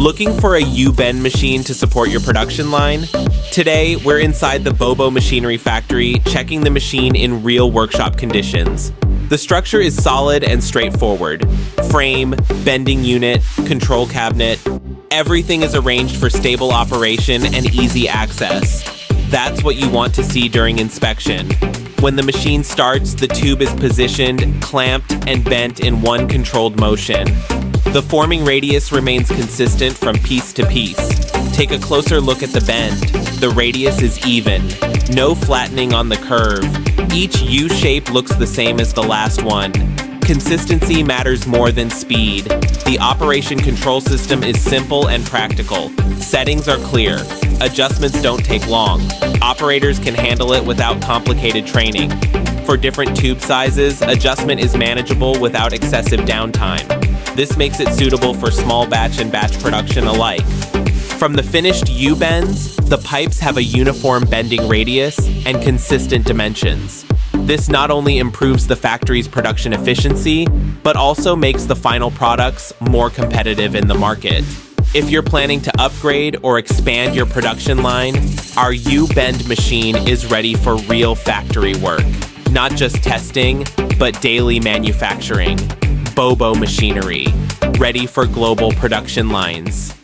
Looking for a U-bend machine to support your production line? Today, we're inside the BOBO Machinery factory, checking the machine in real workshop conditions. The structure is solid and straightforward. Frame, bending unit, control cabinet. Everything is arranged for stable operation and easy access. That's what you want to see during inspection. When the machine starts, the tube is positioned, clamped, and bent in one controlled motion. The forming radius remains consistent from piece to piece. Take a closer look at the bend. The radius is even. No flattening on the curve. Each U shape looks the same as the last one. Consistency matters more than speed. The operation control system is simple and practical. Settings are clear. Adjustments don't take long. Operators can handle it without complicated training. For different tube sizes, adjustment is manageable without excessive downtime. This makes it suitable for small batch and batch production alike. From the finished U-bends, the pipes have a uniform bending radius and consistent dimensions. This not only improves the factory's production efficiency, but also makes the final products more competitive in the market. If you're planning to upgrade or expand your production line, our U-bend machine is ready for real factory work. Not just testing, but daily manufacturing. BOBO Machinery, ready for global production lines.